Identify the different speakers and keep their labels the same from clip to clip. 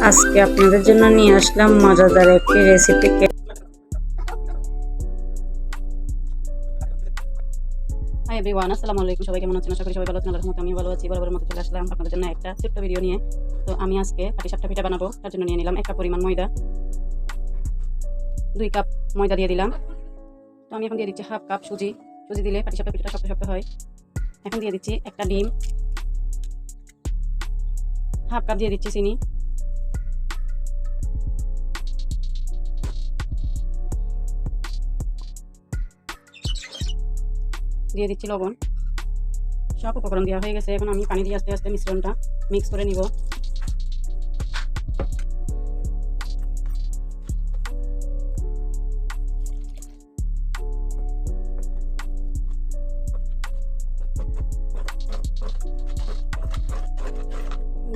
Speaker 1: আজকে আপনাদের জন্য নিয়ে আসলাম মজাদার একটি রেসিপি।
Speaker 2: হাই এভরিওয়ান, আসসালামু আলাইকুম। সবাই কেমন আছেন? আশা করি সবাই ভালো আছেন। আল্লাহর রহমতে আমিও ভালো আছি। বরাবরের মতো চলে আসলাম আপনাদের জন্য একটা ছোট্ট ভিডিও নিয়ে। তো আমি আজকে পাটিসাপটা পিঠা বানাবো, তার জন্য নিয়ে নিলাম 1 কাপ পরিমাণ ময়দা, 2 কাপ ময়দা দিয়ে দিলাম। তো আমি এখন দিয়ে দিচ্ছি হাফ কাপ সুজি। সুজি দিলে পাটিসাপটা পিঠাটা শক্ত শক্ত হয়। এখন দিয়ে দিচ্ছি একটা ডিম, হাফ কাপ দিয়ে দিচ্ছি চিনি, দিয়ে দিচ্ছি লবণ। সব উপকরণ দেওয়া হয়ে গেছে। এখন আমি পানি দিয়ে আস্তে আস্তে মিশ্রণটা মিক্স করে নিব।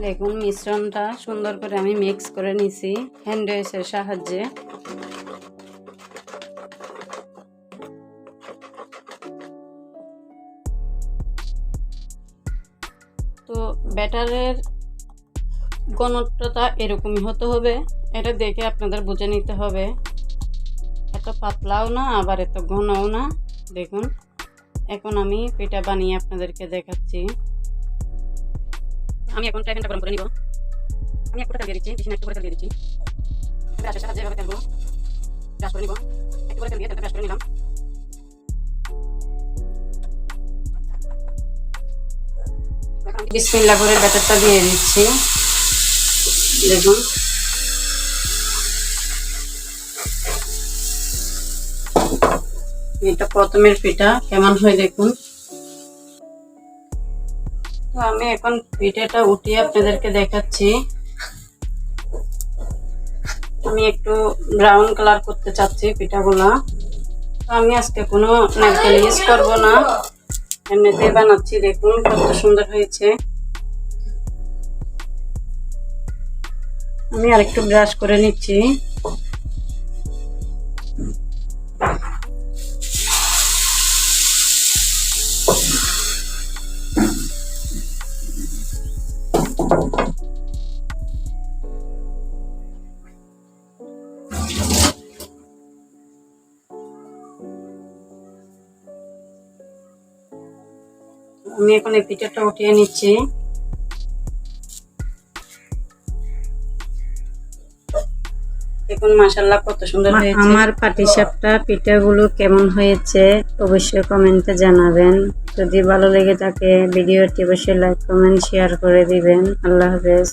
Speaker 2: দেখুন মিশ্রণটা সুন্দর করে আমি মিক্স করে নিছি হ্যান্ড ওয়াশের সাহায্যে। তো ব্যাটারের ঘনত্বটা এরকমই হতে হবে, এটা দেখে আপনাদের বুঝে নিতে হবে। এত পাতলাও না আবার এত ঘনও না। দেখুন এখন আমি পিঠা বানিয়ে আপনাদেরকে দেখাচ্ছি। আমি এখন ফ্রাই প্যানটা গরম করে নিব। আমি একটু তেল দিয়ে দিচ্ছি, বেশি না, একটু করে তেল দিয়ে দিচ্ছি। ব্রাশের সাহায্যে এভাবে তেলগুলো ব্রাশ করে নিব। একটু করে তেল দিয়ে তেলটা ব্রাশ করে নিলাম। বিসমিল্লাহ করে ব্যাটারটা দিয়ে দিচ্ছি। দেখুন এটা প্রথমের পিঠা কেমন হয় দেখুন। তো আমি এখন পিঠাটা উঠিয়ে আপনাদেরকে দেখাচ্ছি। আমি একটু ব্রাউন কালার করতে চাচ্ছি পিঠাগুলা। তো আমি আজকে কোনো নারকেল ইউজ করবো না, এমনিতেই বানাচ্ছি। দেখুন কত সুন্দর হয়েছে। আমি আরেকটু ব্রাশ করে নিচ্ছি। আমি এখন এই পিঠাটা উঠিয়ে নিচ্ছি। দেখুন মাশাআল্লাহ কত সুন্দর হয়েছে।
Speaker 1: আমার পাটিসাপটা পিঠাগুলো কেমন হয়েছে অবশ্যই কমেন্টে জানাবেন। যদি ভালো লেগে থাকে ভিডিওটি অবশ্যই লাইক কমেন্ট শেয়ার করে দিবেন। আল্লাহ হাফেজ।